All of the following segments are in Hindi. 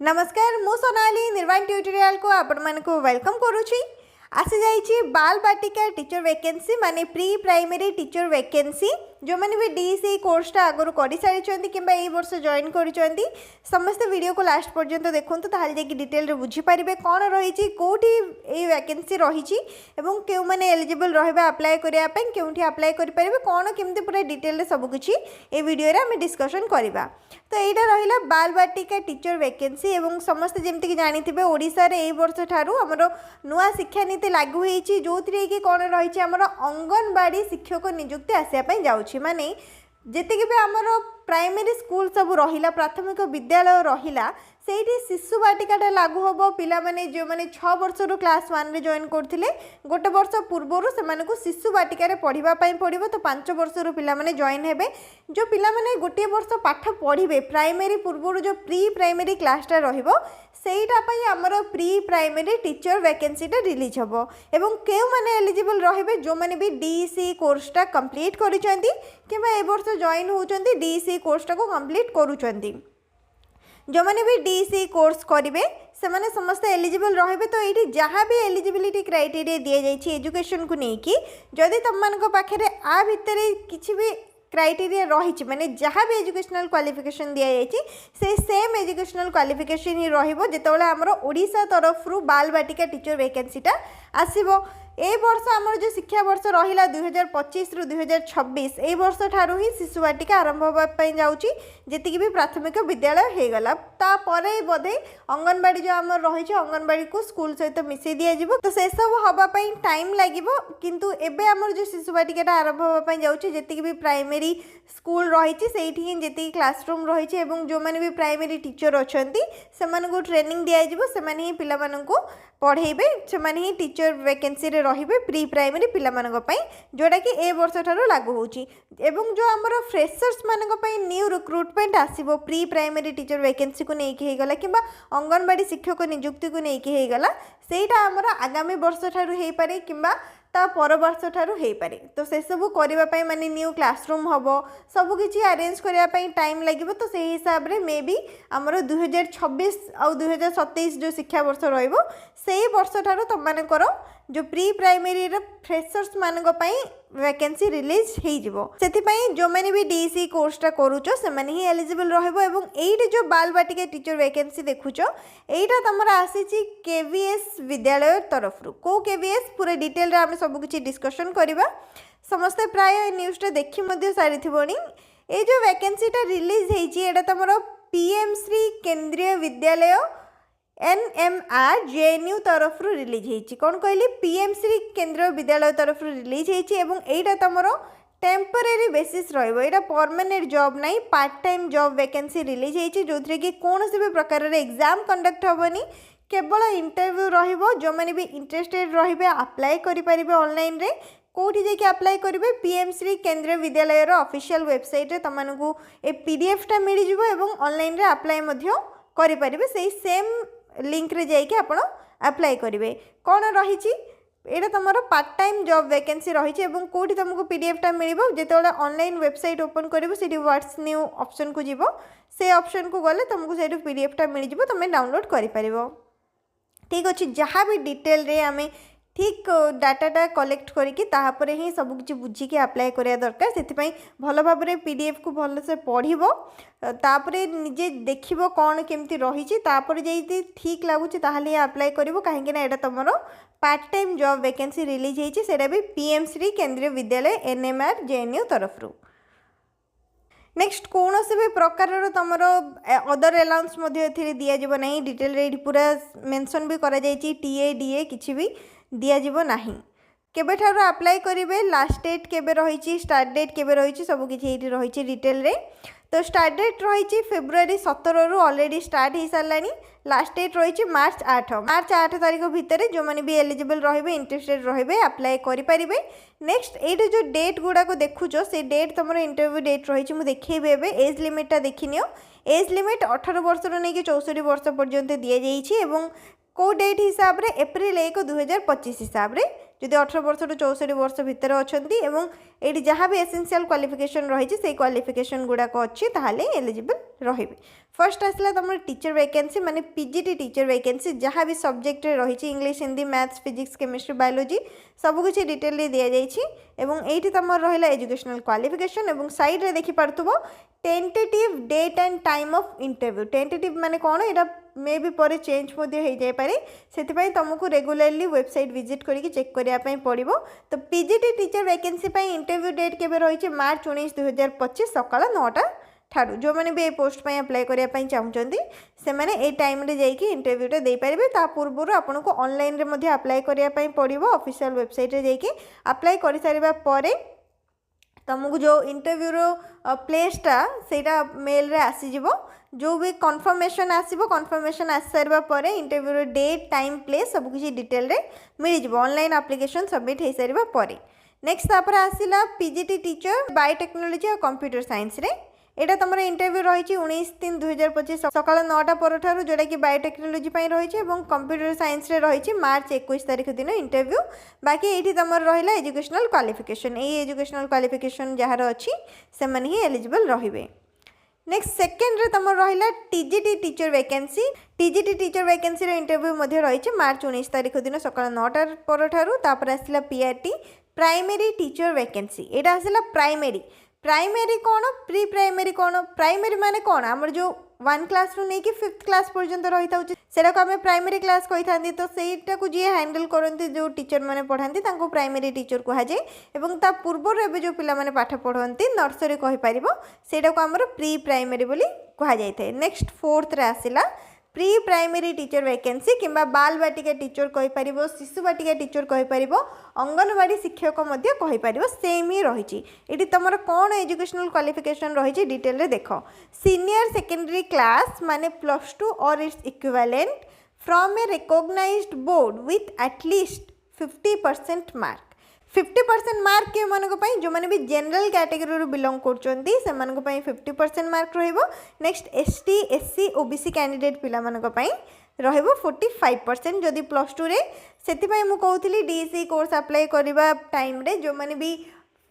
नमस्कार मु सोनाली निर्वाण ट्यूटोरियल को आपण मानक वेलकम करुछि। आसी जाइछि बाल बाटिका टीचर वैकेंसी माने प्री प्राइमरी टीचर वैकेंसी जो मैंने भी डीसी कोर्सटा आगु कर सारी कि वर्ष जॉइन कर समस्त वीडियो को लास्ट पर्यंत देखूँ ताल जाकि डिटेल रे बुझीपारे कौन रही कौटी वैकेंसी रही क्यों मैंने एलिजिबल रहा अप्लाई करने क्योंठी अप्लाई करेंगे कौन केमती पूरा डिटेल सबकि ये वीडियो में डिस्कसन करवा। तो यहाँ रहा बाल बाटिका टीचर वैकेंसी और समस्त जमीक जानी ओडिशा रे ए वर्ष ठारू आमर नुआ शिक्षानीति लागू होती जो थी कि कौन रही आमर अंगनवाड़ी शिक्षक निजुक्ति आसापी जाऊँगी माने जेतिक भी आमर प्राइमरी स्कूल सब रहिला प्राथमिक विद्यालय रहिला सेठी शिशुवाटिकाटा लागू हम पिला माने जो माने 6 वर्ष रु क्लास 1 रे जॉइन करथिले गोटे वर्ष पूर्व से शिशुवाटिका रे पढ़िबा पई पड़िबो। तो 5 वर्ष रु पिला माने जॉइन हेबे जो पिला माने गोटे वर्ष पाठ पढ़िबे प्राइमरी पूर्व जो प्री प्राइमरी क्लासटा रहिबो सेटा पई हमर प्री प्राइमरी टीचर वैकेंसीटा रिलीज हबो एवं केउ माने एलिजिबल रहिबे जो माने भी डीसी कोर्सटा कंप्लीट करिसेंती किबा ए वर्ष जॉइन होचंती डीसी कोर्सटा को कंप्लीट करूचंती जो मैंने भी डीसी कोर्स करेंगे से मैंने समस्त एलिजिबल रहे। तो ये जहाँ भी एलिजिबिलिटी क्राइटेरिया दि जाइए एजुकेशन को लेकिन जदि तुम मान पाखे आ भितर किसी भी क्राइटेरिया रही माने जहाँ भी एजुकेशनल क्वालिफिकेशन दि जाइए से सेम एजुकेशनल क्वालिफिकेशन ही रजिते आमर ओडिशा तरफ बाल बाटिका टीचर वैकेंसीटा आसब। ए वर्ष आमर जो शिक्षा वर्ष रहा 2025 रु 2026 ए वर्ष ठारू ही शिशुवाटिका आरंभ होगापी जाऊँगी जी भी प्राथमिक विद्यालय हो गला तापर बोधे अंगनवाड़ी जो आम रही अंगनवाड़ी को स्कूल सहित मिसई दिज्व। तो से सब हाँपाई टाइम लगे किंतु एबे आमर जो शिशुवाटिका आरंभ होगापी जाऊँगी जी भी प्राइमरी स्कूल रही जी क्लासरूम रही जो मैंने भी प्राइमरी टीचर अच्छा से ट्रेनिंग दिज्व से पिला पढ़ेबे से ही टीचर वैकेंसी रे रहिबे प्री प्राइमरी पिला मानक पई जोड़ा कि ए वर्ष ठारो लागू होची एवं जो हमर फ्रेशर्स मानक पई न्यू रिक्रुटमेंट आसीबो प्री प्राइमरी टीचर वैकेंसी को नेकी हे गला किबा अंगनवाड़ी शिक्षक नियुक्ति को नेकी हे गला सेटा हमर आगामी वर्ष ठारो हे पारे किबा ता पर वर्ष ठारू हो पारे। तो से सब करने माने न्यू क्लासरूम हम सबकि अरेंज करने टाइम लगे। तो से हिसाब रे मे बी आमर 2026 आउ 2027 जो शिक्षा वर्ष रही वर्ष ठारू तुम मानकर जो प्री प्राइमरी फ्रेशर्स मानक पई वैकेंसी रिलीज हो जो मैंने भी डीसी कोर्सटा करूच से ही एलिजिबल रहिबो। एइटे जो बाल बाटिका टीचर वैकेंसी देखुच एइटा तुमर आसी केवीएस विद्यालय तरफ को केवीएस पूरा डिटेल रे आम सबकि डिस्कसन करवा समस्ते प्राय न्यूज़टा देखी सारी थोड़ी ये जो वैकेंसीटा रिलीज होता तुम पीएम श्री केंद्रीय विद्यालय एनएमआर जेएनयू तरफ रिलीज होती कौन कहली पीएम श्री केंद्रीय विद्यालय तरफ रिलीज होता तुम टेम्परेरी बेसिस रहा परमानेंट जॉब नहीं part time job vacancy release होती जो थी कि कौन भी प्रकार एग्जाम कंडक्ट हेनी केवल इंटरव्यू रहिबो जो मैंने भी इंटरेस्टेड रहिबे अप्लाई करि ऑनलाइन रे कोठी जाके अप्लाई करेंगे पीएम श्री केंद्रीय विद्यालय ऑफिशियल वेबसाइट रे तुमको ए पीडीएफटा मिल जिवो एवं ऑनलाइन रे अप्लाई मध्य करि परिबे से सेम लिंक रे जाइए आप अप्लाई करेंगे कौन रही यहाँ तुम पार्ट टाइम जॉब वैकेंसी रही कौटी तुमको पीडीएफटा मिल जो ऑनलाइन वेबसाइट ओपन कर व्हाट्स न्यू ऑप्शन को जीव से ऑप्शन को गले तुमको से पीडीएफटा मिल जाव तुम डाउनलोड कर ठीक अच्छे जहाँ भी डिटेल रे आमे ठीक डाटाटा कलेक्ट करके ही सबकि बुझिकी अप्लाई करा दरकार से भल भाव में पीडीएफ को भल से पढ़ो तापरे निजे देख कौन केमती रही जाइए ठीक लगुच ताहले अप्लाई करिवो कहीं यहाँ तुम part time job vacancy release होती सेटा भी पीएम श्री केंद्रीय विद्यालय एनएमआर जेएनयू तरफ नेक्स्ट कौन से भी प्रकार तुम अदर अलाउंस दिज्व ना डिटेल रे पूरा मेंशन भी करा टीए डीए किसी भी दिज्व ना केबे ठारू अप्लाई करेंगे लास्ट डेट केबे रही स्टार्ट डेट केबे रही सबकि रही डिटेल रे। तो स्टार्ट डेट रही फेब्रुआरी 17 रु ऑलरेडी स्टार्ट हो सारा लास्ट डेट रही मार्च 8 तारीख भितर जो मैंने भी एलिजिबल रहे इंटरेस्टेड रहे अप्लाई करेंगे। नेक्स्ट ये जो डेट गुड़ाक देखुच से डेट तुम इंटरव्यू डेट रही मुझे देखी एज लिमिटा देखनी एज लिमिट 18 वर्ष नहीं 64 वर्ष पर्यंत दि जाइए को डेट हिसाब रे एप्रिल 1 2025 हिसाब रे जदि 18 वर्ष रू 64 वर्ष भितर अच्छा ये जहाँ भी एसेंशियल क्वालिफिकेशन रही से क्वालिफिकेशन गुड़ाक अच्छी ताहले एलिजिबल रहिबे। फर्स्ट आसला तुम टीचर वैकेंसी माने पीजीटी टीचर वैकेंसी जहाँ भी सब्जेक्ट रही English Hindi maths physics chemistry biology सबकिछि डिटेल दि जाइए तुम रहा एजुकेशनल क्वालिफिकेशन और साइड रे देखि पारथुबो tentative date and time of interview tentative माने कौन यहाँ मे भी पर चेंज हो जाए से तुमको रेगुलरली वेबसाइट विजिट करके चेक करने पड़ो। तो PGT teacher vacancy interview date केबे रही मार्च 19 2025 सकाल 9टा ठारू जो मैंने भी पोस्ट अप्लाई करने चाहूँगी से मैंने ए टाइम रे जाइए इंटरव्यूटा दे पारे ता पूर्व आपन को ऑनलाइन रे मध्य अप्लाई करने पड़ो ऑफिशियल वेबसाइट रे जाइए अप्लाई कर सारिबा परे तुमको जो इंटरव्यूर प्लेसटा सेटा मेल रे आसीजिवो जो भी कन्फर्मेशन आसीबो कन्फर्मेशन आसी सारिबा परे इंटरव्यूर डेट टाइम प्लेस सब किछि डिटेल रे मिल जिवो ऑनलाइन एप्लिकेशन सबमिट हो सारिबा परे। नेक्स्ट तापर आसीला पीजीटी टीचर बायोटेक्नोलॉजी और कंप्यूटर साइंस रे एटा तुम इंटरव्यू रही 19/3/2025 सकाल 9टा पर जोटा कि बायोटेक्नोलॉजी रही और कंप्यूटर साइंस रे रही मार्च 21 तारीख दिन इंटरव्यू। बाकी ये तुम रहा एजुकेशनल क्वालिफिकेशन ये एजुकेशनल क्वालिफिकेशन जार अच्छी से ही एलिजिबल रे। नेक्स्ट सेकेंड रे तुम रहा TGT teacher vacancy TGT teacher vacancy interview रही मार्च 19 तारीख दिन सकाल 9टा पर आसला पीआरटी प्राइमरी टीचर वैकेंसी यहाँ आसला प्राइमरी प्राइमरी कौन प्री प्राइमरी कौन प्राइमरी माने कौन आमर जो 1 क्लास रू नहीं कि 5th क्लास पर्यंत रही था सेटा को आम प्राइमरी क्लास कही था तो सहीटा को जी हैंडल करती जो टीचर मैंने पढ़ाती प्राइमरी टीचर कहुए और ता पूर्वर एवं जो पिला माने पाठ पढ़ती नर्सरी कहीपर सेटा को आमर प्री प्राइमरी बोली कहुए। नेक्स्ट फोर्थ रे आसला प्री प्राइमरी टीचर वैकेंसी किंबा बाल बाटिका टीचर कहीपर शिशुवाटिका टीचर कहीपर अंगनवाड़ी शिक्षक कहीपर सेम ही रही ये तुम कौन एजुकेशनल क्वालिफिकेशन रही डिटेल रे देख सीनियर सेकेंडरी क्लास माने +2 और it's equivalent from a recognised board with at least 50% mark 50% mark के मानक जो मैंने भी जनरल कैटेगरी बिलोंग कर 50% मार्क रहिबो। Next ST SC OBC candidate पिला मानक रहिबो 45% जदि +2 रे सेतिपई मु कहउथली डीसी कोर्स अप्लाई करबा टाइम रे जो मैंने भी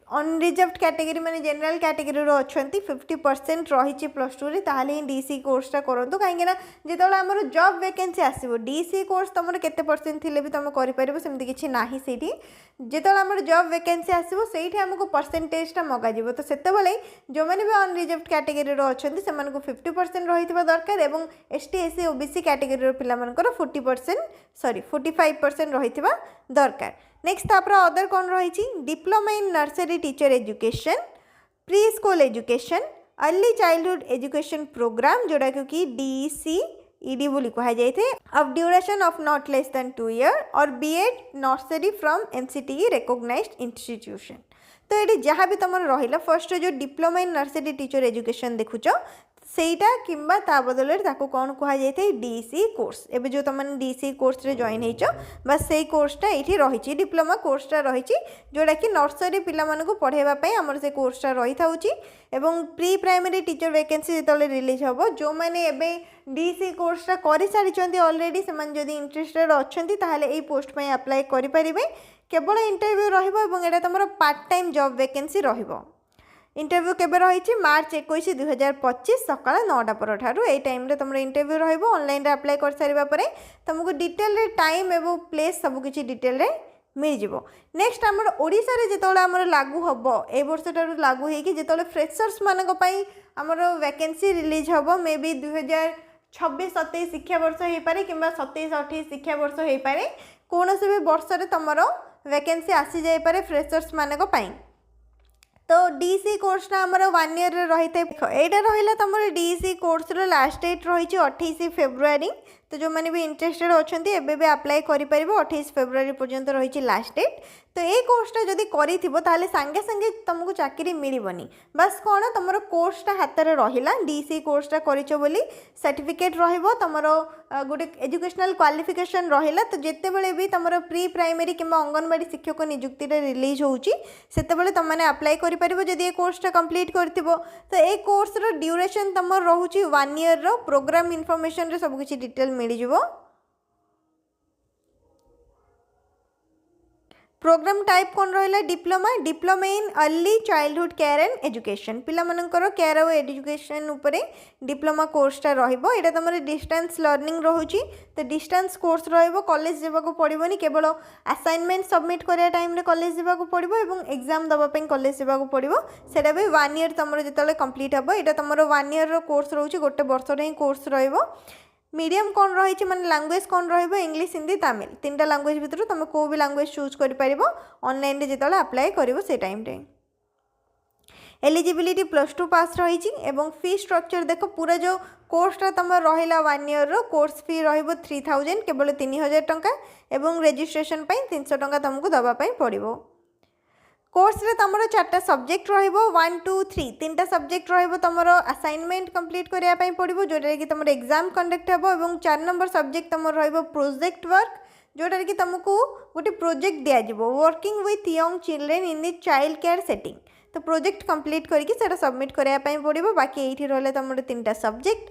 अनरिजर्व्ड कैटेगरी माने जनरल कैटेगरी रो अछंती 50% रही +2 रे ताहले ही डीसी कोर्सटा करंतु काहेकि ना जेतोला हमर जॉब वैकेंसी आसीबो डीसी कोर्स तमर केते परसेंट थिले भी तुम करि परिबो सेमति किछि नाही सेठी जेतोला हमर जॉब वैकेंसी आसीबो सेठी हमको परसेंटेजटा मगा जिवो तो सेते बेले जो माने भी अनरिजर्व्ड कैटेगरी रो अछंती से मानको 50% रहितबा दरकार एवं एसटी एससी ओबीसी कैटेगरी रो पिला मानकर 45% रहितबा दरकार। नेक्स्ट तापर अदर कौन रही diploma in nursery teacher education pre school education early childhood education programme जोड़ा कि DCED बोली कहुए of duration of not less than 2 year और BEd nursery from NCTE recognised institution. तो ये जहाँ भी तुम रहा फर्स्ट जो diploma in nursery teacher education देखुच सेटा किंबा ता बदल कौन कहुए डीसी कोर्स एवं जो तुम डीसी कोर्स रे जॉइन हो बस से कोर्सटा ये रही डिप्लोमा कोर्सटा रही जोड़ा कि नर्सरी पिला पढ़ाई आमर से कोर्सटा रही था एवं प्री प्राइमरी टीचर वैकेंसी जो रिलीज हम जो मैंने एवं डीसी कोर्सटा कर सारी ऑलरेडी से जदि इंटरेस्टेड अच्छा ताहले ये पोस्ट पर अप्लाई करें केवल इंटरव्यू रहा तुम पार्ट टाइम जॉब वैकेंसी रहिबो। इंटरव्यू केबे रही मार्च 21 2025 सकाल 9टा पर यही टाइम रे तुम इंटरव्यू रहिबो ऑनलाइन रे अप्लाई कर सारिबा परे तुमको डिटेल रे टाइम एवं प्लेस सब किछि डिटेल रे मिल जिवो। नेक्स्ट हमर ओडिसा रे जेतोला हमर लागू हबो ए वर्षटारू लागू हेकि जेतोले फ्रेशर्स मानक पई हमर वैकेंसी रिलीज हबो मे बी 2026-27 शिक्षा वर्ष हो पारे कि 27-28 शिक्षा वर्ष हो पारे कौन से भी वर्ष रे तुमरो वैकेंसी आसी जाय पारे फ्रेशर्स मानक पई। तो डीसी कोर्सटा आमर 1 ईयर रही है यहाँ रहा तुम डीसी कोर्स लास्ट डेट रही 28 फेब्रुआरी तो जो मैंने भी इंटरेस्टेड अच्छा एवं भी अप्लाई करें 28 फेब्रुआरी पर्यंत रही लास्ट डेट। तो ये कोर्सटा जदि कर सांगे सांगे तुमको चाकरी मिलबनी बस कौन तुम कोर्सटा हाथ में रहा डीसी कोर्सटा कर सर्टिफिकेट तुम गोटे एजुकेशनल क्वालिफिकेशन रहा तो जिते बड़े भी तुम प्री प्राइमरी कि अंगनवाड़ी शिक्षक निजुक्ति रिलीज होते तुमने अप्लाई करें जदि ये कोर्सटा कंप्लीट कर तो ये कोर्स ड्यूरेशन तुम रोचे 1 ईयर प्रोग्राम इनफॉरमेशन सब किसी डिटेल मिल जिवो। प्रोग्राम टाइप कौन रहा diploma diploma in early childhood care and education पिलामानंकर केयर और एजुकेशन उपरे डिप्लोमा कोर्सटा रहिबो एटा तमरे डिस्टेंस लर्निंग रहुची तो डिस्टेंस कोर्स रहिबो कॉलेज जेबाको पड़िबोनी केवल असाइनमेंट सबमिट करिया टाइम रे कॉलेज जेबाको पड़िबो एवं एग्जाम दबा पे कॉलेज जेबाको पड़िबो सेटा भी 1 ईयर तमरे जेतले कंप्लीट हबो एटा तमरो 1 ईयर रो कोर्स रहउची गोटे वर्ष रे कोर्स रहिबो मीडियम कौन रही माने लैंग्वेज कौन रहिबो इंग्लिश हिंदी तमिल तीनटा लैंग्वेज भितर तुम को भी लैंग्वेज चूज कर पारिबो ऑनलाइन रे जेतले अप्लाई करिवो से टाइम रे एलिजिबिलिटी +2 पास रही एवं फी स्ट्रक्चर देखो पूरा जो कोर्सटा तुम रहा 1 ईयर रो कोर्स फी रहिबो 3000 केवल 3000 टंका एवं रजिस्ट्रेशन पई 300 टंका तुमको दबा पई पड़िबो कोर्स रे तमरो 4टा सब्जेक्ट रहिबो 1 2 3 तीनटा सब्जेक्ट रहिबो तमरो असाइनमेंट कंप्लीट करिया पई पड़िबो जोटा कि तमरो एग्जाम कंडक्ट हबो एवं 4 नंबर सब्जेक्ट तमरो रहिबो प्रोजेक्ट वर्क जोटा कि तुमको गोटे प्रोजेक्ट दिया जिवो working with young children in the child care setting तो प्रोजेक्ट कंप्लीट करके सेटा सबमिट करिया पई पड़िबो बाकी एठी रहले तमरो तीनटा subject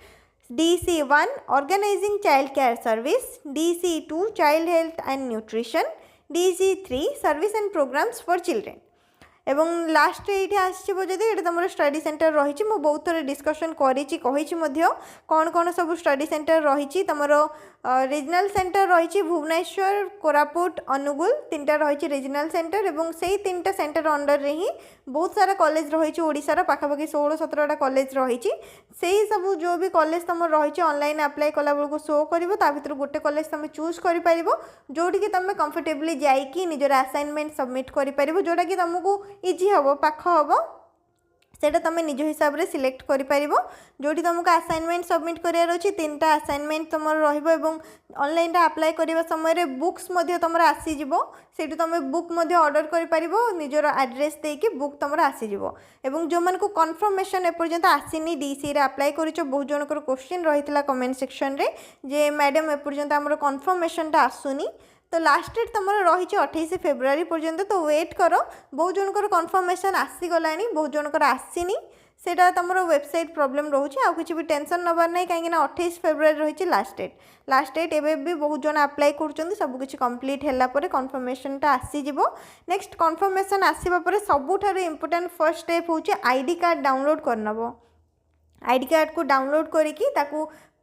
DC1 organising child care service DC2 child health and nutrition DC3 service and programmes for children एवं लास्ट ये आसो जदि ये तुम स्टडी सेंटर रही बहुत थोड़े डिस्कसन करी कौन कौन सब स्टडी सेंटर रही तुम रीजनल सेंटर रही भुवनेश्वर कोरापुट अनुगुल तीनटा रही रीजनल सेंटर एवं से तीनटा सेंटर अंडर रे ही बहुत सारा कॉलेज रही ओडिशार पाखापाखि 16-17टा कॉलेज रही से सब जो भी कॉलेज तुम रही ऑनलाइन अप्लाई कला बेलू शो कर भर गोटे कॉलेज तुम चूज कर जोटि तुम कंफर्टेबली जाइए निजर असाइनमेंट सबमिट कर जोटा कि तुमको इजी हम पाख हम सेटा तुम निज हिसाब से सिलेक्ट कर जोटी तुमको असाइनमेंट सबमिट करार अच्छी 3टा असाइनमेंट तुम ऑनलाइन अप्लाई करने समय बुक्स तुम आसीज से तुम बुक ऑर्डर कर निजर एड्रेस देकी बुक तुम आसीज एवं जो मन को कन्फर्मेशन एपर्यंत आसीनी डीसी रे अप्लाई कर बहुत जनकर क्वेश्चन रही कमेंट सेक्शन रे जे मैडम एपर्यंत आमर कन्फर्मेशनटा आसुनी तो लास्ट डेट तुम रही 28 फेब्रुआरी पर्यंत तो वेट कर बहुत जनकर कन्फर्मेशन आसीगला बहुत जनकर आसीनी सेटा तुम वेबसाइट प्रॉब्लम रोचे आउ किसी भी टेंशन नबार ना कहीं 28 फेब्रुआरी रही लास्ट डेट एवं भी बहुत जन अप्लाई कर सबकि कंप्लीट है कन्फर्मेशनटा आसीज नेक्स्ट कन्फर्मेशन आसवा सबुठ इम्पोर्टाट फर्स्ट स्टेप हूँ आईडी कार्ड डाउनलोड करनब आईडी कार्ड को डाउनलोड करके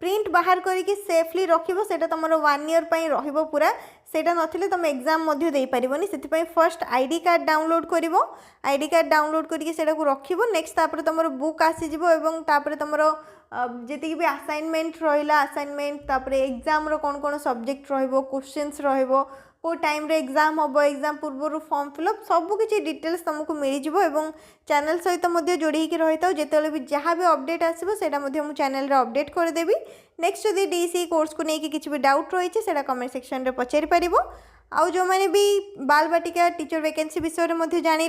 प्रिंट बाहर करके सेफली रखिबो सेटा तुम 1 ईयर पई रहिबो पूरा सेटा नथिले तुम एग्जाम मध्य दे पारिबोनी सेति पई फर्स्ट आईडी कार्ड डाउनलोड करिवो आईडी कार्ड डाउनलोड करके सेटा को रखिबो नेक्स्ट तापर तुम बुक आसी जिवो एवं तापर तुम जेति भी असाइनमेंट रहिला असाइनमेंट तापर एग्जाम रो कोन कोन सब्जेक्ट रहिबो क्वेश्चंस रहिबो को टाइम रे एग्जाम हम एग्जाम पूर्व फॉर्म फिलअप सबकि डिटेल्स तुमको मिल जाव चैनल सहित जोड़ी रही था जिते भी जहाँ भी अपडेट आसो मुझे चैनल रे अपडेट करदेवी नेक्स्ट जदि डीसी कोर्स को लेकिन किसी भी डाउट रही है कमेंट सेक्शन रे पचारि पार आउ जो मैंने भी बाल बाटिका टीचर वैकेंसी विषय में जान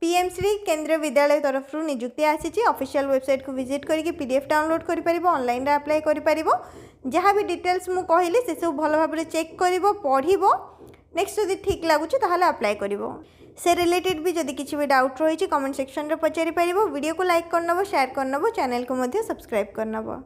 पीएम श्री केंद्रीय विद्यालय तरफ निजुक्ति आसी ऑफिशियल वेबसाइट को विजिट करके पीडीएफ डाउनलोड कर ऑनलाइन अप्लाई कर जहाँ भी डिटेल्स मुझे कहली से सब भल भाव चेक कर पढ़ नेक्स्ट जदि ठीक लगुच ताहले अप्लाई करिवो से रिलेटेड भी जदि किसी भी डाउट रही कमेंट सेक्शन रे पचारि पारिबो वीडियो को लाइक करनबो शेयर करनबो चैनल को मध्य सब्सक्राइब करनबो।